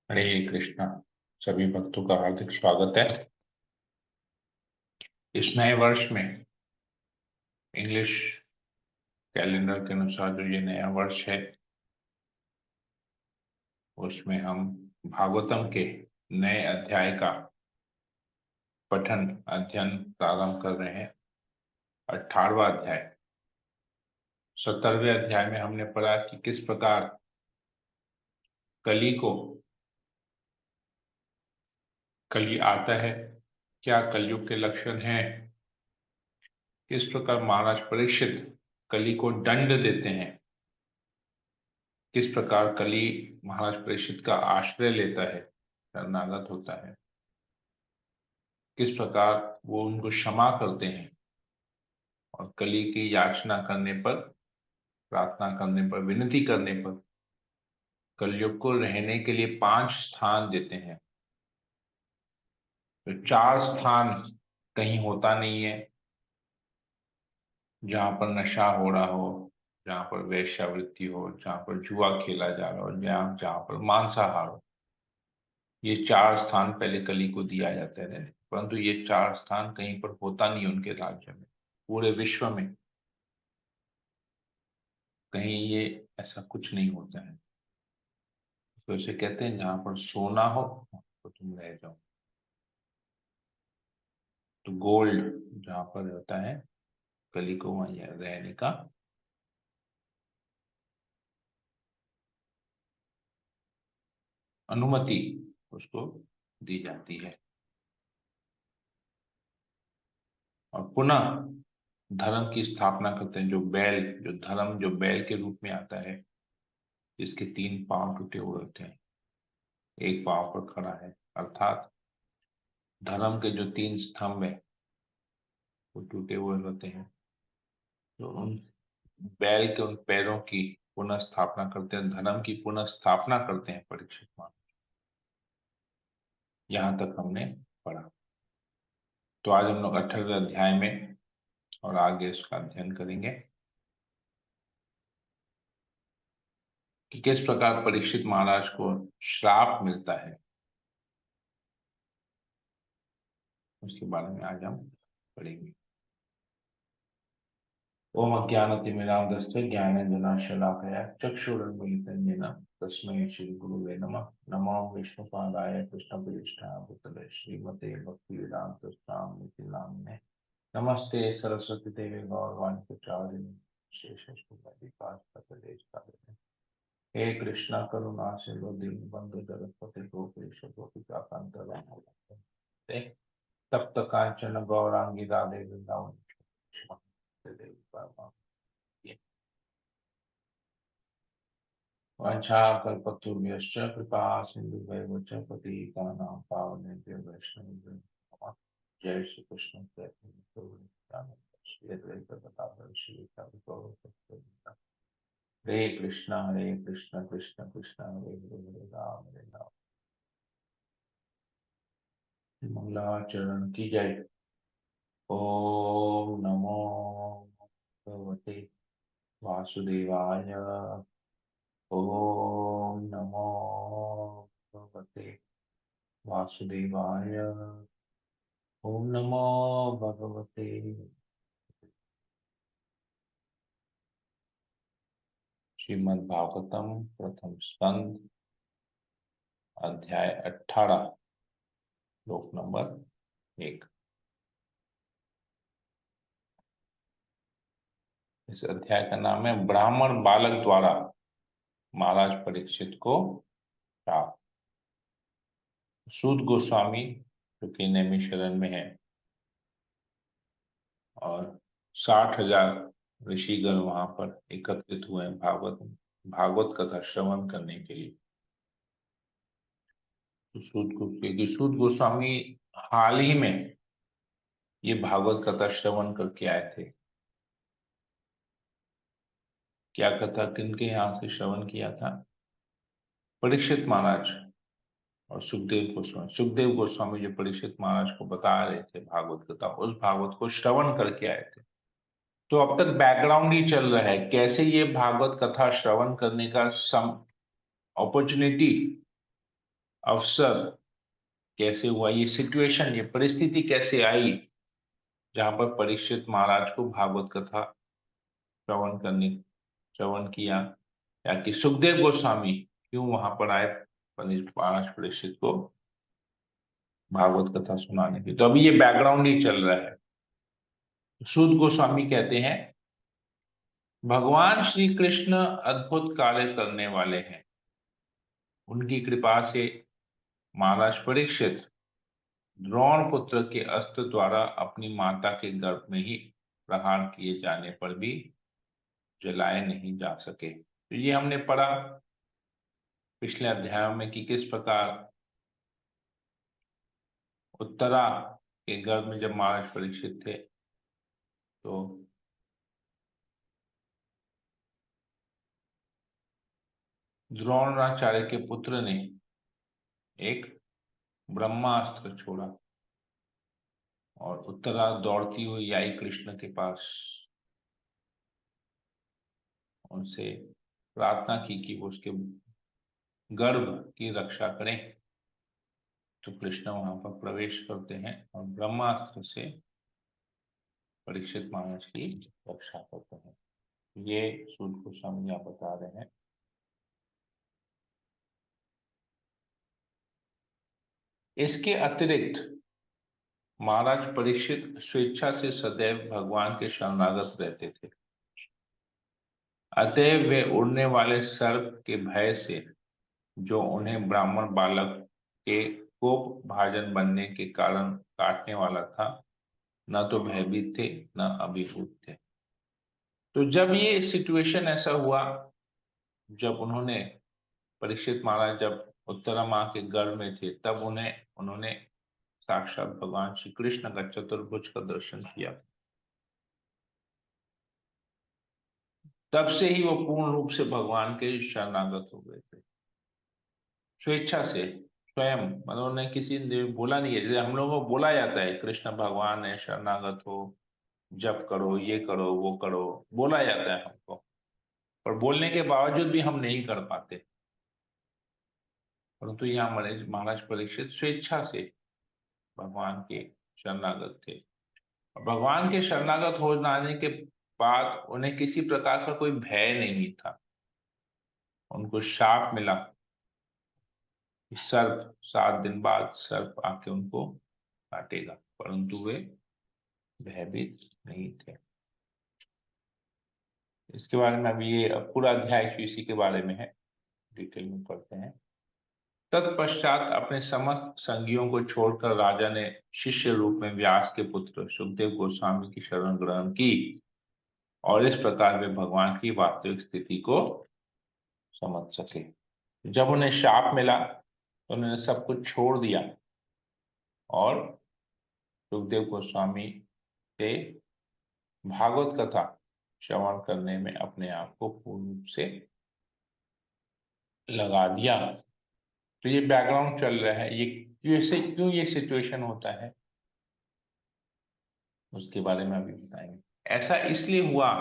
हरे कृष्णा। सभी भक्तों का हार्दिक स्वागत है। इस नए वर्ष में इंग्लिश कैलेंडर के अनुसार जो ये नया वर्ष है, उसमें हम भागवतम के नए अध्याय का पठन अध्ययन प्रारंभ कर रहे हैं। 18वां अध्याय। 17वें अध्याय में हमने पढ़ा कि किस प्रकार कली आता है, क्या कलयुग के लक्षण हैं, किस प्रकार महाराज परीक्षित कली को दंड देते हैं, किस प्रकार कली महाराज परीक्षित का आश्रय लेता है, शरणागत होता है, किस प्रकार वो उनको क्षमा करते हैं और कली की याचना करने पर, प्रार्थना करने पर, विनती करने पर कलयुग को रहने के लिए 5 स्थान देते हैं। तो 4 स्थान कहीं होता नहीं है जहां पर नशा हो रहा हो, जहां पर वेश्यावृत्ति हो, जहां पर जुआ खेला जा रहा हो, जहां जहां पर मांसाहार हो। ये 4 स्थान पहले कली को दिया जाता है, परंतु ये 4 स्थान कहीं पर होता नहीं उनके राज्य में, पूरे विश्व में कहीं ये ऐसा कुछ नहीं होता है। तो इसे कहते हैं जहां पर सोना हो तो तुम रह जाओ। तो गोल्ड जहां पर होता है, कली को वहां रहने का अनुमति उसको दी जाती है। और पुनः धर्म की स्थापना करते हैं। जो बैल के रूप में आता है, जिसके 3 पांव टूटे हुए होते हैं, एक पांव पर खड़ा है, अर्थात धर्म के जो 3 स्तंभ है वो टूटे हुए होते हैं। तो उन बैल के उन पैरों की पुनः स्थापना करते हैं, धर्म की पुनः स्थापना करते हैं परीक्षित मान। यहां तक हमने पढ़ा। तो आज हम लोग 18वें अध्याय में और आगे इसका अध्ययन करेंगे कि किस प्रकार परीक्षित महाराज को श्राप मिलता है। उसके बारे में आज हम पढ़ेंगे। ओम अज्ञानतिमिरान्धस्य ज्ञानाञ्जनशलाकया चक्षुरुन्मीलितं येन तस्मै श्री गुरुवे नमः। नमो विष्णुपादाय कृष्णप्रेष्ठाय भूतले श्रीमते भक्तिवेदांत स्वामी नामिने। नमस्ते सरस्वती देवी गौरवाणी प्रचारिणे शेषशून्यविकासपतलेश। हे कृष्णा करुणा सिंधु दीनबंधु जगत्पते गोपेश गोपिकाकांत राम। तप्त कांचन गौरांगी राधे वृंदावन वंशाकल्पतरुभ्यश्च कृपा सिन्धुभ्यैव च पतितानां पावनेभ्यो वैष्णवेभ्यो नमः। जय श्री कृष्ण चैतन्य प्रभु नित्यानंद श्री अद्वैत गदाधर श्रीवासादि गौर भक्तवृंद। हरे कृष्ण कृष्ण कृष्ण हरे हरे, हरे राम मंगलाचरण की जय। ओम नमो भगवते वासुदेवाय। ओम नमो भगवते वासुदेवाय। ओम नमो भगवते। श्रीमद् भागवतम प्रथम स्कंद अध्याय 18 श्लोक नंबर 1। इस अध्याय का नाम है ब्राह्मण बालक द्वारा महाराज परीक्षित को श्राप। सूत गोस्वामी जो कि नैमिषारण्य में है और 60,000 ऋषिगण वहां पर एकत्रित हुए हैं भागवत कथा श्रवण करने के लिए। तो सूत गोस्वामी हाल ही में ये भागवत कथा श्रवण करके आए थे। क्या कथा किनके यहाँ से श्रवण किया था? परीक्षित महाराज और सुखदेव गोस्वामी जो परीक्षित महाराज को बता रहे थे भागवत कथा, उस भागवत को श्रवण करके आए थे। तो अब तक बैकग्राउंड ही चल रहा है, कैसे ये भागवत कथा श्रवण करने का सम अपॉर्चुनिटी अवसर कैसे हुआ, ये सिचुएशन, ये परिस्थिति कैसे आई जहां पर परीक्षित महाराज को भागवत कथा श्रवण किया, या कि सुखदेव गोस्वामी क्यों वहां पर आए महाराज परीक्षित को भागवत कथा सुनाने की। तो अभी ये बैकग्राउंड ही चल रहा है। सूत गोस्वामी कहते हैं, भगवान श्री कृष्ण अद्भुत कार्य करने वाले हैं। उनकी कृपा से महाराज परीक्षित द्रोण पुत्र के अस्त्र द्वारा अपनी माता के गर्भ में ही प्रहार किए जाने पर भी जलाए नहीं जा सके। तो ये हमने पढ़ा पिछले अध्यायों में कि किस प्रकार उत्तरा के गर्भ में जब महाराज परीक्षित थे तो द्रोणाचार्य के पुत्र ने एक ब्रह्मास्त्र छोड़ा और उत्तरा दौड़ती हुई आई कृष्ण के पास, उनसे प्रार्थना की कि वो उसके गर्भ की रक्षा करें। तो कृष्ण वहां पर प्रवेश करते हैं और ब्रह्मास्त्र से परीक्षित महाराज की रक्षा करते हैं। ये सूत गोस्वामी आप बता रहे हैं। इसके अतिरिक्त महाराज परीक्षित स्वेच्छा से सदैव भगवान के शरणागत रहते थे। अतएव वे उड़ने वाले सर्प के भय से, जो उन्हें ब्राह्मण बालक के कोप भाजन बनने के कारण काटने वाला था, न तो भयभीत थे न अभिभूत थे। तो जब ये सिचुएशन ऐसा हुआ, जब उन्होंने परीक्षित महाराज जब उत्तरा माँ के गर्भ में थे, तब उन्होंने साक्षात भगवान श्री कृष्ण का चतुर्भुज का दर्शन किया। तब से ही वो पूर्ण रूप से भगवान के शरणागत हो गए थे, स्वेच्छा से। स्वयं मतलब उन्हें किसी ने बोला नहीं है, जैसे हम लोगों को बोला जाता है कृष्ण भगवान है, शरणागत हो, जप करो, ये करो, वो करो, बोला जाता है हमको, पर बोलने के बावजूद भी हम नहीं कर पाते। परंतु यहाँ महाराज परीक्षित स्वेच्छा से भगवान के शरणागत थे। और भगवान के शरणागत हो जाने के बाद उन्हें किसी प्रकार का कोई भय नहीं था। उनको शाप मिला कि सर्प 7 दिन बाद सर्प आके उनको काटेगा, परंतु वे भयभीत नहीं थे। इसके बारे में अभी ये पूरा अध्याय इसी के बारे में है, डिटेल में पढ़ते हैं। तत्पश्चात अपने समस्त संगियों को छोड़कर राजा ने शिष्य रूप में व्यास के पुत्र सुखदेव गोस्वामी की शरण ग्रहण की, और इस प्रकार वे भगवान की वास्तविक स्थिति को समझ सके। जब उन्हें शाप मिला तो उन्होंने सब कुछ छोड़ दिया और सुखदेव गोस्वामी से भागवत कथा श्रवण करने में अपने आप को पूर्ण रूप से लगा दिया। तो ये बैकग्राउंड चल रहा है, ये क्यों ये सिचुएशन होता है उसके बारे में अभी बताएंगे। ऐसा इसलिए हुआ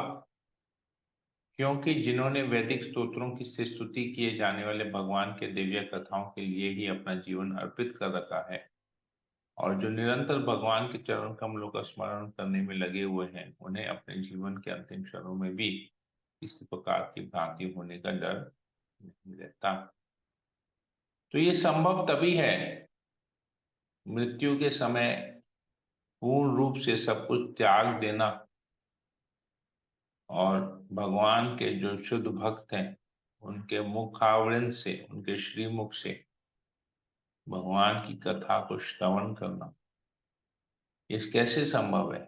क्योंकि जिन्होंने वैदिक स्तोत्रों की से स्तुति किए जाने वाले भगवान के दिव्य कथाओं के लिए ही अपना जीवन अर्पित कर रखा है, और जो निरंतर भगवान के चरण कमलों का स्मरण करने में लगे हुए हैं, उन्हें अपने जीवन के अंतिम क्षणों में भी किसी प्रकार की भ्रांति होने का डर नहीं रहता। तो ये संभव तभी है, मृत्यु के समय पूर्ण रूप से सब कुछ त्याग देना और भगवान के जो शुद्ध भक्त हैं उनके मुखावृंद से, उनके श्रीमुख से भगवान की कथा को श्रवण करना, ये कैसे संभव है?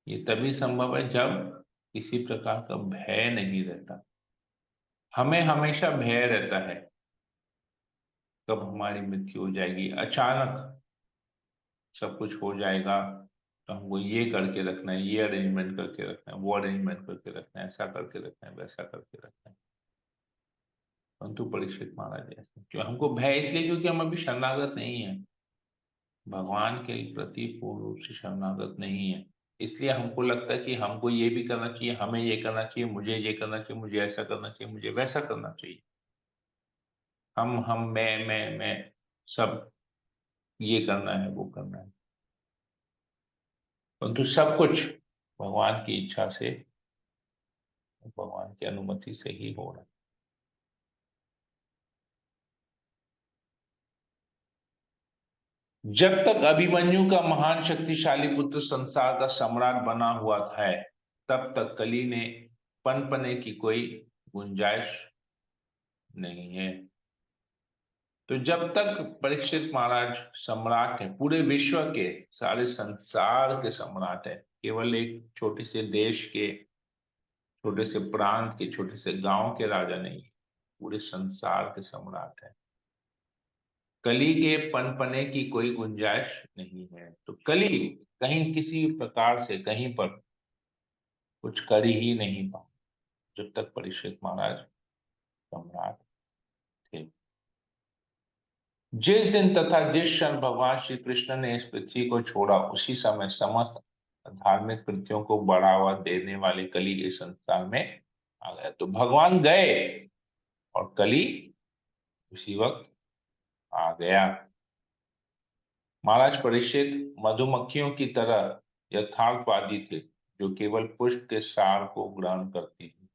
ये तभी संभव है जब किसी प्रकार का भय नहीं रहता। हमें हमेशा भय रहता है कब हमारी मृत्यु हो जाएगी, अचानक सब कुछ हो जाएगा, तो हमको ये करके रखना है, ये अरेंजमेंट करके रखना है, वो अरेंजमेंट करके रखना है, ऐसा करके रखना है, वैसा करके रखना है। परंतु परीक्षित महाराज ऐसे क्यों? हमको भय इसलिए क्योंकि हम अभी शरणागत नहीं है, भगवान के प्रति पूर्ण रूप से शरणागत नहीं है। इसलिए हमको लगता है कि हमको ये भी करना चाहिए, हमें ये करना चाहिए, मुझे ये करना चाहिए, मुझे ऐसा करना चाहिए, मुझे वैसा करना चाहिए। हम मैं सब, ये करना है वो करना है, परंतु सब कुछ भगवान की इच्छा से, भगवान की अनुमति से ही हो रहा है। जब तक अभिमन्यु का महान शक्तिशाली पुत्र संसार का सम्राट बना हुआ है, तब तक कली ने पनपने की कोई गुंजाइश नहीं है। तो जब तक परीक्षित महाराज सम्राट है, पूरे विश्व के, सारे संसार के सम्राट है, केवल एक छोटे से देश के, छोटे से प्रांत के, छोटे से गांव के राजा नहीं, पूरे संसार के सम्राट है। कली के पनपने की कोई गुंजाइश नहीं है। तो कली कहीं किसी प्रकार से कहीं पर कुछ कर ही नहीं पा, जब तक परीक्षित महाराज सम्राट थे। जिस दिन तथा जिस क्षण भगवान श्री कृष्ण ने इस पृथ्वी को छोड़ा, उसी समय समस्त धार्मिक कृत्यों को बढ़ावा देने वाले कली इस संसार में आ गया। तो भगवान गए और कली उसी वक्त आ गया। महाराज परीक्षित मधुमक्खियों की तरह यथार्थवादी थे, जो केवल पुष्प के सार को ग्रहण करती थी।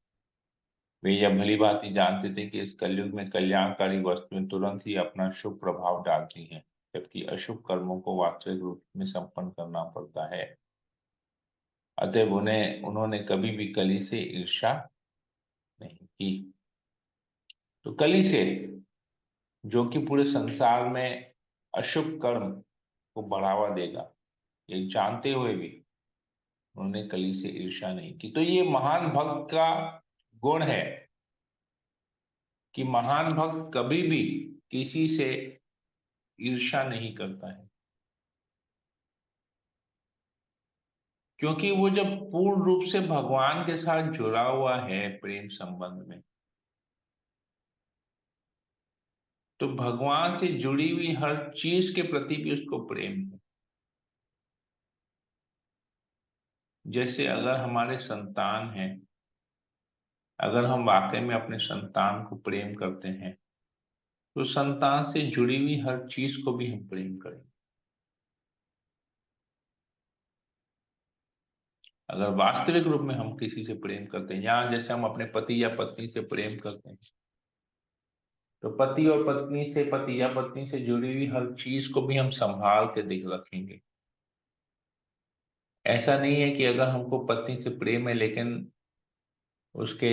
वे यह भली भांति जानते थे कि इस कलयुग में कल्याणकारी वस्तुएं तुरंत ही अपना शुभ प्रभाव डालती हैं, जबकि अशुभ कर्मों को वास्तविक रूप में संपन्न करना पड़ता है। अतः उन्होंने कभी भी कली से ईर्ष्या नहीं की। तो कली से, जो कि पूरे संसार में अशुभ कर्म को बढ़ावा देगा, ये जानते हुए भी उन्होंने कली से ईर्ष्या नहीं की। तो ये महान भक्त का गुण है कि महान भक्त कभी भी किसी से ईर्ष्या नहीं करता है, क्योंकि वो जब पूर्ण रूप से भगवान के साथ जुड़ा हुआ है प्रेम संबंध में, तो भगवान से जुड़ी हुई हर चीज के प्रति भी उसको प्रेम है। जैसे अगर हमारे संतान हैं, अगर हम वाकई में अपने संतान को प्रेम करते हैं, तो संतान से जुड़ी हुई हर चीज को भी हम प्रेम करें। अगर वास्तविक रूप में हम किसी से प्रेम करते हैं, या जैसे हम अपने पति या पत्नी से प्रेम करते हैं, तो पति और पत्नी से, पति या पत्नी से जुड़ी हुई हर चीज को भी हम संभाल के देख रखेंगे। ऐसा नहीं है कि अगर हमको पत्नी से प्रेम है लेकिन उसके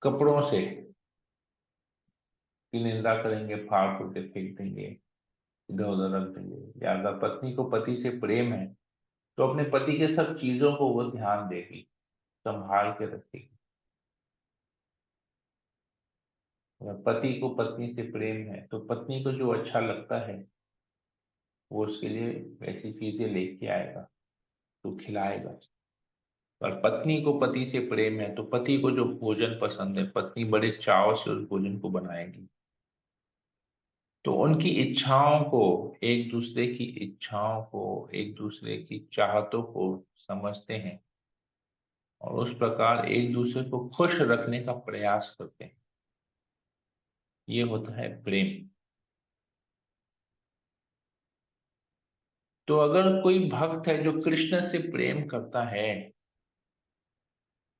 कपड़ों से की निंदा करेंगे, फाड़ फूड़ के फेंक देंगे, इधर उधर रख देंगे। या अगर पत्नी को पति से प्रेम है, तो अपने पति के सब चीजों को वो ध्यान देगी, संभाल के रखेगी। अगर पति को पत्नी से प्रेम है, तो पत्नी को जो अच्छा लगता है वो उसके लिए वैसी चीजें लेके आएगा, तो खिलाएगा। और पत्नी को पति से प्रेम है, तो पति को जो भोजन पसंद है, पत्नी बड़े चाव से उस भोजन को बनाएगी। तो उनकी इच्छाओं को, एक दूसरे की इच्छाओं को, एक दूसरे की चाहतों को समझते हैं, और उस प्रकार एक दूसरे को खुश रखने का प्रयास करते हैं। ये होता है प्रेम। तो अगर कोई भक्त है जो कृष्ण से प्रेम करता है,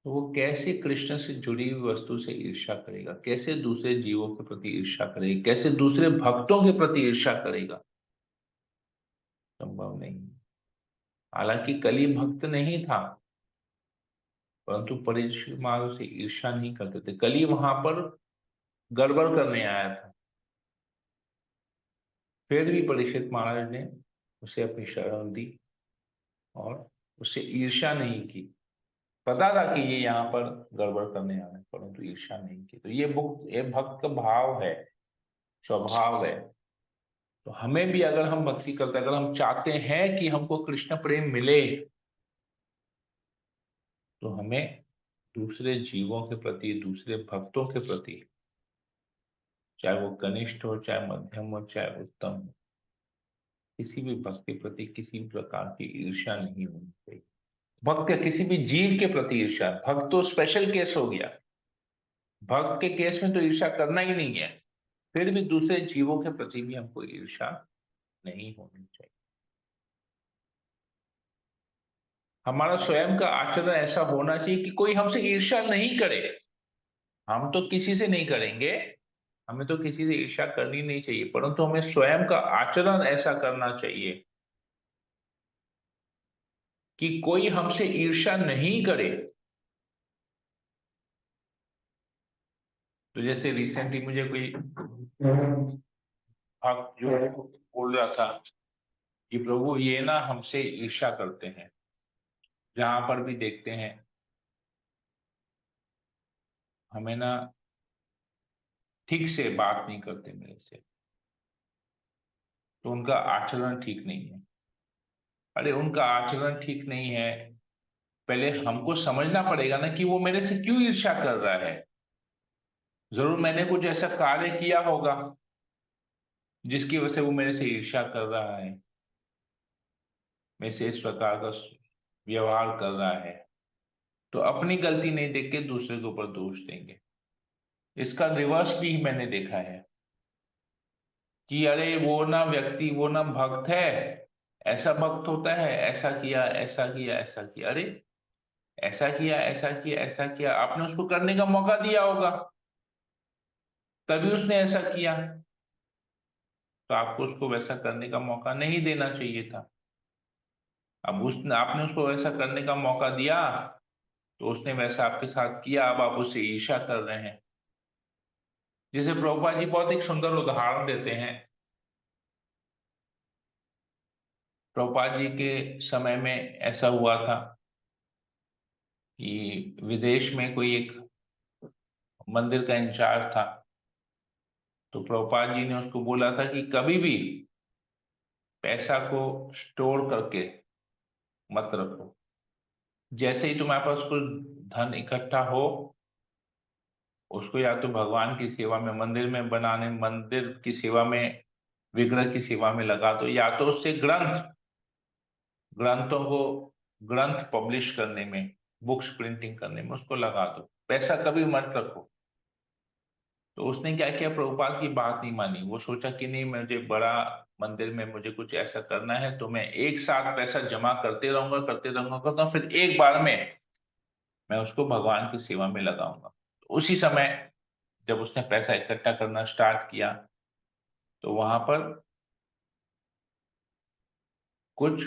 तो वो कैसे कृष्ण से जुड़ी हुई वस्तु से ईर्ष्या करेगा, कैसे दूसरे जीवों के प्रति ईर्ष्या करेगा, कैसे दूसरे भक्तों के प्रति ईर्ष्या करेगा? संभव नहीं। हालांकि कली भक्त नहीं था, परंतु परीक्षित महाराज से ईर्ष्या नहीं करते थे। कली वहां पर गड़बड़ करने आया था, फिर भी परीक्षित महाराज ने उसे अपनी शरण दी और उससे ईर्ष्या नहीं की। पता था कि ये यहाँ पर गड़बड़ करने आना है, परंतु ईर्ष्या नहीं की। तो ये भक्त का भाव है, स्वभाव है। तो हमें भी, अगर हम भक्ति करते हैं, अगर हम चाहते हैं कि हमको कृष्ण प्रेम मिले, तो हमें दूसरे जीवों के प्रति, दूसरे भक्तों के प्रति, चाहे वो कनिष्ठ हो, चाहे मध्यम हो, चाहे उत्तम हो, किसी भी भक्त के प्रति किसी भी प्रकार की ईर्ष्या नहीं होनी चाहिए। भक्त या किसी भी जीव के प्रति ईर्ष्या, भक्त तो स्पेशल केस हो गया। भक्त के केस में तो ईर्ष्या करना ही नहीं है, फिर भी दूसरे जीवों के प्रति भी हमको ईर्ष्या नहीं होनी चाहिए। हमारा स्वयं का आचरण ऐसा होना चाहिए कि कोई हमसे ईर्ष्या नहीं करे। हम तो किसी से नहीं करेंगे, हमें तो किसी से ईर्ष्या करनी नहीं चाहिए, परंतु हमें स्वयं का आचरण ऐसा करना चाहिए कि कोई हमसे ईर्ष्या नहीं करे। तो जैसे रिसेंटली मुझे कोई भक्त जो बोल रहा था कि प्रभु ये ना हमसे ईर्ष्या करते हैं, जहां पर भी देखते हैं हमें ना ठीक से बात नहीं करते मेरे से, तो उनका आचरण ठीक नहीं है। अरे उनका आचरण ठीक नहीं है, पहले हमको समझना पड़ेगा ना कि वो मेरे से क्यों ईर्ष्या कर रहा है। जरूर मैंने कुछ ऐसा कार्य किया होगा जिसकी वजह से वो मेरे से ईर्ष्या कर रहा है, मेरे से इस प्रकार का व्यवहार कर रहा है। तो अपनी गलती नहीं देख के दूसरे के ऊपर दोष देंगे। इसका रिवर्स भी मैंने देखा है कि अरे वो ना व्यक्ति, वो ना भक्त है, ऐसा भक्त होता है, ऐसा किया ऐसा किया ऐसा किया। अरे ऐसा किया ऐसा किया ऐसा किया, आपने उसको करने का मौका दिया होगा, तभी उसने ऐसा किया। तो आपको उसको वैसा करने का मौका नहीं देना चाहिए था। अब उसने आपने उसको वैसा करने का मौका दिया, तो उसने वैसा आपके साथ किया, अब आप उससे ईर्ष्या कर रहे हैं। जैसे प्रभुपाद जी बहुत एक सुंदर उदाहरण देते हैं। प्रभुपाद जी के समय में ऐसा हुआ था कि विदेश में कोई एक मंदिर का इंचार्ज था। तो प्रभुपाद जी ने उसको बोला था कि कभी भी पैसा को स्टोर करके मत रखो। जैसे ही तुम्हारे पास कुछ धन इकट्ठा हो, उसको या तो भगवान की सेवा में, मंदिर में बनाने, मंदिर की सेवा में, विग्रह की सेवा में लगा दो, या तो उससे ग्रंथों को, ग्रंथ पब्लिश करने में, बुक्स प्रिंटिंग करने में उसको लगा दो, पैसा कभी मत रखो। तो उसने क्या किया, प्रभुपाद की बात नहीं मानी। वो सोचा कि नहीं, मुझे बड़ा मंदिर में मुझे कुछ ऐसा करना है, तो मैं एक साथ पैसा जमा करते रहूंगा करते रहूंगा करता हूँ, फिर एक बार में मैं उसको भगवान की सेवा में लगाऊंगा। तो उसी समय जब उसने पैसा इकट्ठा करना स्टार्ट किया, तो वहां पर कुछ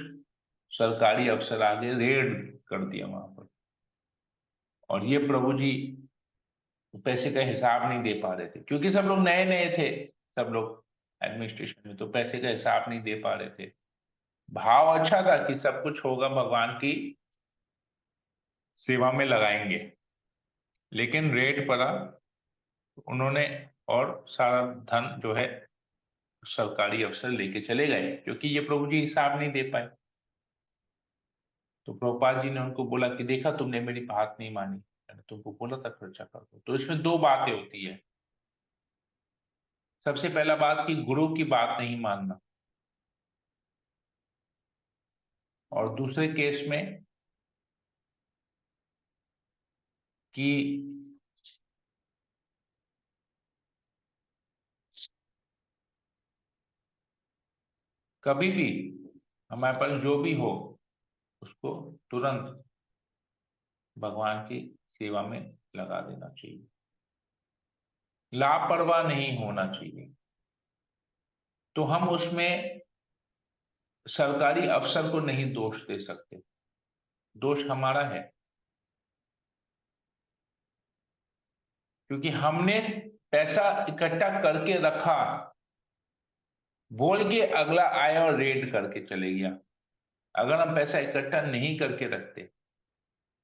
सरकारी अफसर आगे रेड कर दिया वहां पर। और ये प्रभु जी पैसे का हिसाब नहीं दे पा रहे थे, क्योंकि सब लोग नए नए थे, सब लोग एडमिनिस्ट्रेशन में, तो पैसे का हिसाब नहीं दे पा रहे थे। भाव अच्छा था कि सब कुछ होगा भगवान की सेवा में लगाएंगे, लेकिन रेट पड़ा, उन्होंने और सारा धन जो है सरकारी अफसर लेके चले गए, क्योंकि ये प्रभु जी हिसाब नहीं दे पाए। तो प्रभुपाद जी ने उनको बोला कि देखा, तुमने मेरी बात नहीं मानी, मैंने तुमको बोला था खर्चा कर दो। तो इसमें दो बातें होती है। सबसे पहला बात कि गुरु की बात नहीं मानना, और दूसरे केस में कि कभी भी हमारे पास जो भी हो, उसको तुरंत भगवान की सेवा में लगा देना चाहिए, लापरवाह नहीं होना चाहिए। तो हम उसमें सरकारी अफसर को नहीं दोष दे सकते, दोष हमारा है, क्योंकि हमने पैसा इकट्ठा करके रखा, बोल के अगला आया और रेड करके चले गया। अगर हम पैसा इकट्ठा नहीं करके रखते,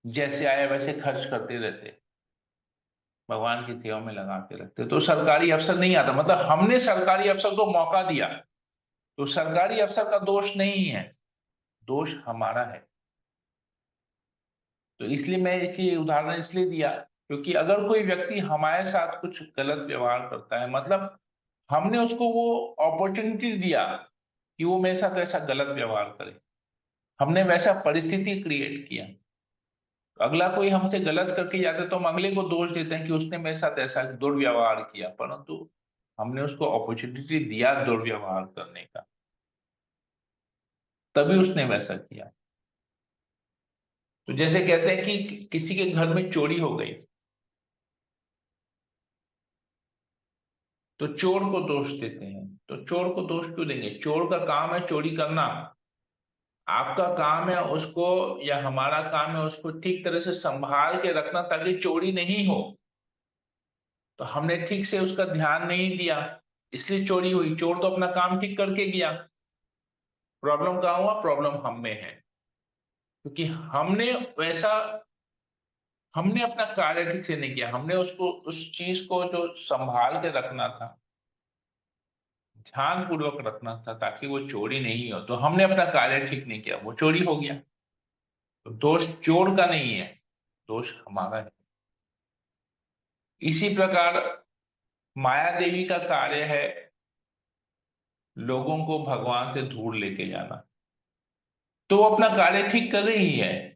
जैसे आया वैसे खर्च करते रहते, भगवान की सेवा में लगा के रखते, तो सरकारी अफसर नहीं आता। मतलब हमने सरकारी अफसर को मौका दिया, तो सरकारी अफसर का दोष नहीं है, दोष हमारा है। तो इसलिए मैं इसी उदाहरण इसलिए दिया, क्योंकि अगर कोई व्यक्ति हमारे साथ कुछ गलत व्यवहार करता है, मतलब हमने उसको वो अपॉर्चुनिटी दिया कि वो मेरे साथ ऐसा गलत व्यवहार करे, हमने वैसा परिस्थिति क्रिएट किया, अगला कोई हमसे गलत करके जाता है तो हम अगले को दोष देते हैं कि उसने मेरे साथ ऐसा दुर्व्यवहार किया, परंतु हमने उसको अपॉर्चुनिटी दिया दुर्व्यवहार करने का, तभी उसने वैसा किया। तो जैसे कहते हैं कि किसी के घर में चोरी हो गई, तो चोर को दोष देते हैं। तो चोर को दोष क्यों देंगे? चोर का काम है चोरी करना। आपका काम है उसको, या हमारा काम है उसको ठीक तरह से संभाल के रखना ताकि चोरी नहीं हो। तो हमने ठीक से उसका ध्यान नहीं दिया, इसलिए चोरी हुई। चोर तो अपना काम ठीक करके गया। प्रॉब्लम कहाँ हुआ? प्रॉब्लम हम में है, क्योंकि वैसा हमने अपना कार्य ठीक से नहीं किया। हमने उसको, उस चीज को जो संभाल के रखना था, ध्यान पूर्वक रखना था ताकि वो चोरी नहीं हो, तो हमने अपना कार्य ठीक नहीं किया, वो चोरी हो गया। तो दोष चोर का नहीं है, दोष हमारा है। इसी प्रकार माया देवी का कार्य है लोगों को भगवान से दूर लेके जाना। तो वो अपना कार्य ठीक कर रही है,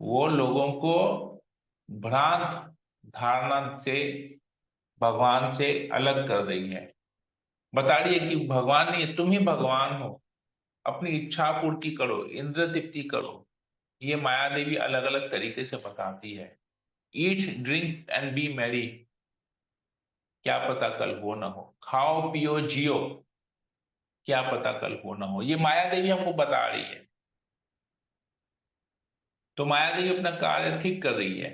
वो लोगों को भ्रांत धारणा से भगवान से अलग कर रही है। बता रही है कि भगवान नहीं है, तुम ही भगवान हो, अपनी इच्छा पूर्ति करो, इंद्र तृप्ति करो। ये माया देवी अलग अलग तरीके से बताती है। Eat drink and B Mary, क्या पता कल हो ना हो। खाओ पियो जियो, क्या पता कल हो ना हो। ये माया देवी हमको बता रही है। तो माया देवी अपना कार्य ठीक कर रही है।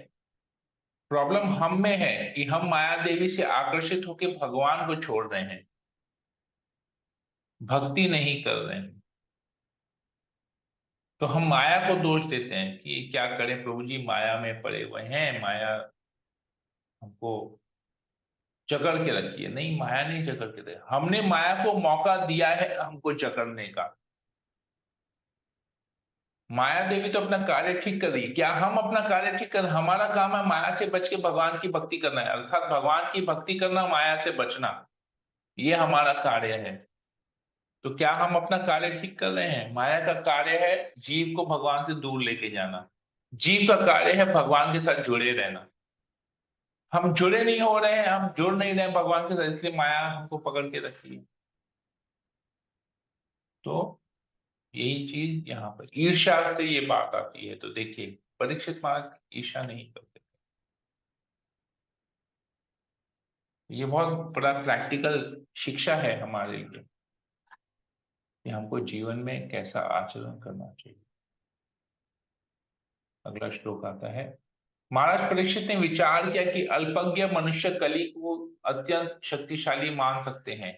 प्रॉब्लम हम में है कि हम माया देवी से आकर्षित होकर भगवान को छोड़ रहे हैं, भक्ति नहीं कर रहे हैं। तो हम माया को दोष देते हैं कि क्या करें प्रभु जी, माया में पड़े हुए हैं, माया हमको जकड़ के रखी है। नहीं, माया नहीं जकड़ के रखी, हमने माया को मौका दिया है हमको जकड़ने का। माया देवी तो अपना कार्य ठीक कर रही है। क्या हम अपना कार्य ठीक कर? हमारा काम है माया से बच के भगवान की भक्ति करना है, अर्थात भगवान की भक्ति करना, माया से बचना, ये हमारा कार्य है। तो क्या हम अपना कार्य ठीक कर रहे हैं? माया का कार्य है जीव को भगवान से दूर लेके जाना, जीव का कार्य है भगवान के साथ जुड़े रहना। हम जुड़े नहीं हो रहे हैं, हम जुड़ नहीं रहे हैं भगवान के साथ, इसलिए माया हमको पकड़ के रखी है। तो यही चीज यहाँ पर ईर्ष्या से ये बात आती है। तो देखिए, परीक्षित महाराज ईर्ष्या नहीं करते। ये बहुत बड़ा प्रैक्टिकल शिक्षा है हमारे लिए कि हमको जीवन में कैसा आचरण करना चाहिए। अगला श्लोक आता है। महाराज परीक्षित ने विचार किया कि अल्पज्ञ मनुष्य कली को अत्यंत शक्तिशाली मान सकते हैं,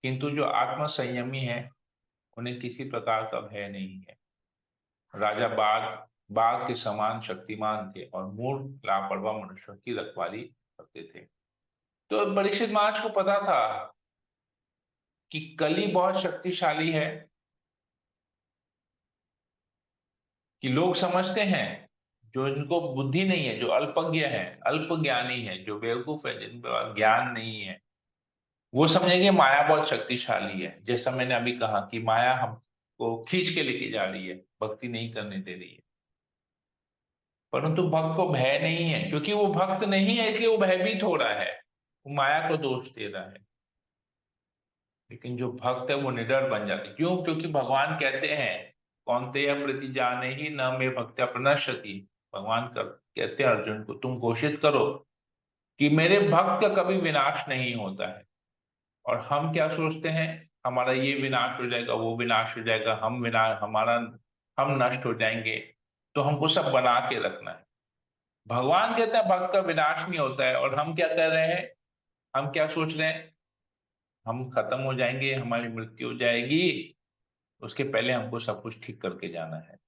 किंतु जो आत्म संयमी है उन्हें किसी प्रकार का भय नहीं है। राजा बाघ बाघ के समान शक्तिमान थे और मूर्ख लापरवाह मनुष्यों की रखवाली करते थे। तो परीक्षित महाराज को पता था कि कली बहुत शक्तिशाली है, कि लोग समझते हैं, जो इनको बुद्धि नहीं है, जो अल्पज्ञ है, अल्प ज्ञानी है, जो बेवकूफ है, जिन पर ज्ञान नहीं है, वो समझेंगे माया बहुत शक्तिशाली है। जैसा मैंने अभी कहा कि माया हमको खींच के लेके जा रही है, भक्ति नहीं करने दे रही है। परंतु भक्त को भय नहीं है, क्योंकि वो भक्त नहीं है इसलिए वो भयभीत हो रहा है, वो माया को दोष दे रहा है। लेकिन जो भक्त है वो निडर बन जाते। क्यों? क्योंकि भगवान कहते हैं, कौनते प्रति जाने ही न मे भक्त्या प्रणश्यति। भगवान कहते हैं अर्जुन को, तुम घोषित करो कि मेरे भक्त का कभी विनाश नहीं होता है। और हम क्या सोचते हैं, हमारा ये विनाश हो जाएगा, वो विनाश हो जाएगा, हम नष्ट हो जाएंगे, तो हमको सब बना के रखना है। भगवान कहते हैं भक्त का विनाश नहीं होता है, और हम क्या कर रहे हैं, हम क्या सोच रहे हैं, हम खत्म हो जाएंगे, हमारी मृत्यु हो जाएगी, उसके पहले हमको सब कुछ ठीक करके जाना है।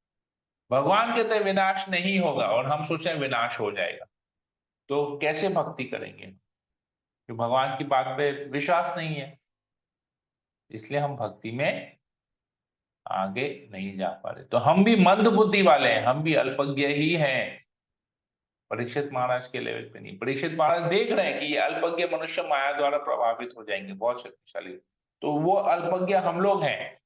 भगवान कहते हैं विनाश नहीं होगा, और हम सोच रहे हैं विनाश हो जाएगा। तो कैसे भक्ति करेंगे? कि भगवान की बात पे विश्वास नहीं है, इसलिए हम भक्ति में आगे नहीं जा पा रहे। तो हम भी मंद बुद्धि वाले हैं, हम भी अल्पज्ञ ही हैं, परीक्षित महाराज के लेवल पे नहीं। परीक्षित महाराज देख रहे हैं कि ये अल्पज्ञ मनुष्य माया द्वारा प्रभावित हो जाएंगे, बहुत शक्तिशाली। तो वो अल्पज्ञ हम लोग हैं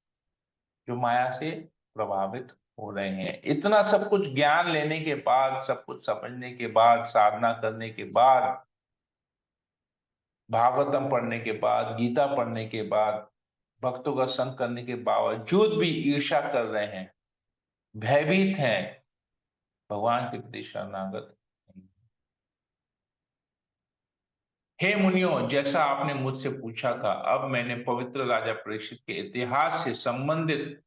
जो माया से प्रभावित हो रहे हैं। इतना सब कुछ ज्ञान लेने के बाद, सब कुछ समझने के बाद, साधना करने के बाद, भागवतम पढ़ने के बाद, गीता पढ़ने के बाद, भक्तों का संग करने के बावजूद भी ईर्ष्या कर रहे हैं, भयभीत हैं, भगवान के प्रति शरणागत नहीं। हे मुनियों, जैसा आपने मुझसे पूछा था, अब मैंने पवित्र राजा परीक्षित के इतिहास से संबंधित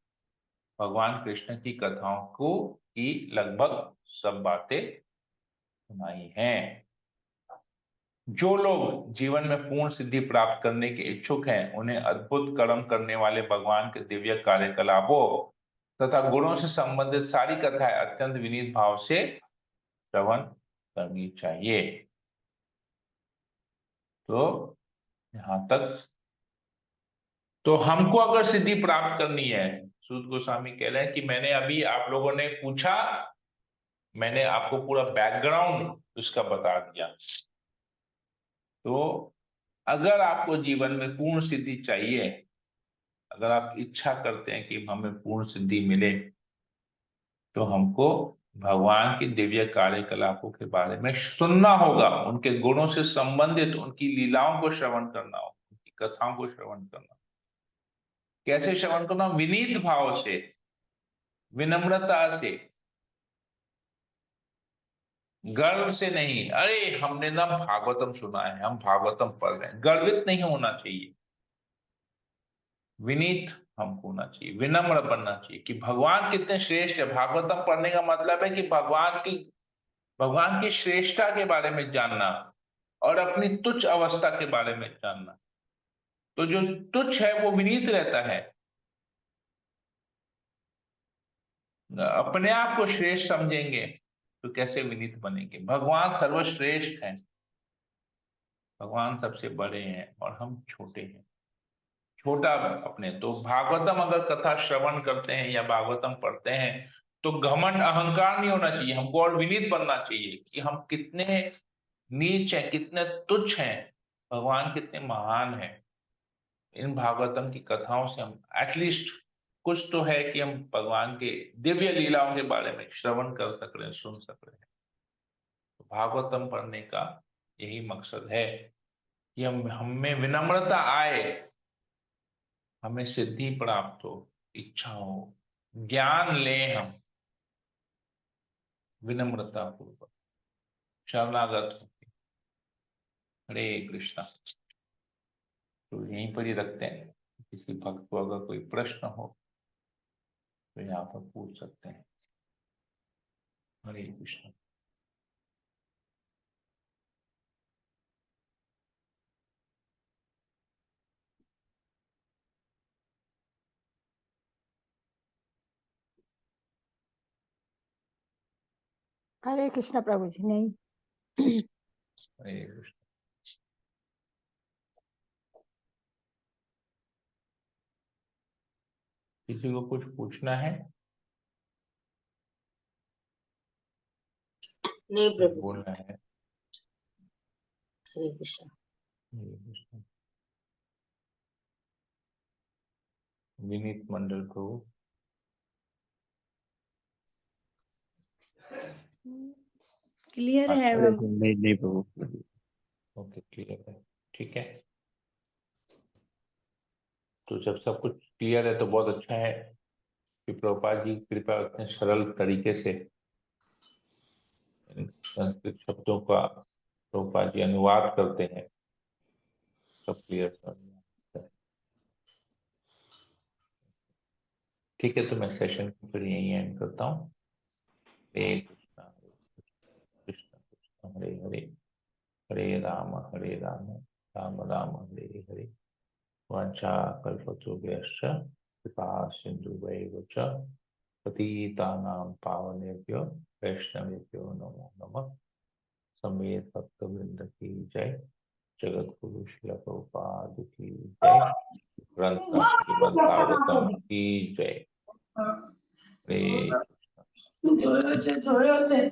भगवान कृष्ण की कथाओं को की लगभग सब बातें सुनाई हैं। जो लोग जीवन में पूर्ण सिद्धि प्राप्त करने के इच्छुक हैं, उन्हें अद्भुत कर्म करने वाले भगवान के दिव्य कार्यकलापों तथा गुणों से संबंधित सारी कथाएं अत्यंत विनीत भाव से श्रवण करनी चाहिए। तो यहां तक। तो हमको अगर सिद्धि प्राप्त करनी है, सूत गोस्वामी कह रहे हैं कि मैंने अभी, आप लोगों ने पूछा, मैंने आपको पूरा बैकग्राउंड उसका बता दिया। तो अगर आपको जीवन में पूर्ण सिद्धि चाहिए, अगर आप इच्छा करते हैं कि हमें पूर्ण सिद्धि मिले, तो हमको भगवान की दिव्य कार्यकलापों के बारे में सुनना होगा, उनके गुणों से संबंधित उनकी लीलाओं को श्रवण करना होगा, उनकी कथाओं को श्रवण करना। कैसे श्रवण करना? विनीत भाव से, विनम्रता से, गर्व से नहीं। अरे हमने ना भागवतम सुना है, हम भागवतम पढ़ रहे हैं, गर्वित नहीं होना चाहिए। विनीत हमको होना चाहिए, विनम्र बनना चाहिए कि भगवान कितने श्रेष्ठ है। भागवतम पढ़ने का मतलब है कि भगवान की श्रेष्ठता के बारे में जानना और अपनी तुच्छ अवस्था के बारे में जानना। तो जो तुच्छ है वो विनीत रहता है, अपने आप को श्रेष्ठ समझेंगे तो कैसे विनीत बनेंगे? भगवान सर्वश्रेष्ठ है, भगवान सबसे बड़े हैं और हम छोटे हैं, छोटा अपने। तो भागवतम अगर कथा श्रवण करते हैं या भागवतम पढ़ते हैं, तो घमंड अहंकार नहीं होना चाहिए, हमको और विनीत बनना चाहिए कि हम कितने नीच हैं, कितने तुच्छ हैं, भगवान कितने महान हैं। इन भागवतम की कथाओं से हम एटलीस्ट कुछ तो है कि हम भगवान के दिव्य लीलाओं के बारे में श्रवण कर सक रहे हैं, सुन सक रहे हैं। तो भागवतम पढ़ने का यही मकसद है कि हमें विनम्रता आए, हमें सिद्धि प्राप्त हो, इच्छा हो, ज्ञान लें हम विनम्रता पूर्वक, शरणागत हो। हरे कृष्णा। तो यहीं पर ही रखते हैं। किसी भक्त को अगर कोई प्रश्न हो तो यहाँ पर पूछ सकते हैं। हरे कृष्णा। हरे कृष्ण प्रभु जी। नहीं। हरे कृष्णा। किसी को कुछ पूछना है? नहीं प्रभु, बोलना है? हरे कृष्ण। हरे कृष्णा। विनीत मंडल प्रभु। क्लियर है नहीं नहीं प्रभु। ओके, क्लियर है, ठीक है। तो जब सब कुछ क्लियर है तो बहुत अच्छा है कि प्रभुपाद जी कृपया इतने सरल तरीके से इन संस्कृत शब्दों का प्रभुपाद जी अनुवाद करते हैं, सब क्लियर कर दिया। ठीक है, तो मैं सेशन को फिर यहीं एंड करता हूँ। हरे कृष्णा कृष्ण कृष्ण हरे हरे, हरे राम राम राम हरे हरे। वाञ्छा कल्पतरुभ्यश्च कृपा सिन्धुभैव च पतितानां पावनेभ्यो वैष्णवेभ्यो नमो नमः। समेत भक्तवृंद की जय, जगत गुरु श्रील प्रभुपाद की जय, ग्रंथ श्रीमद् भागवतम की जय। हरे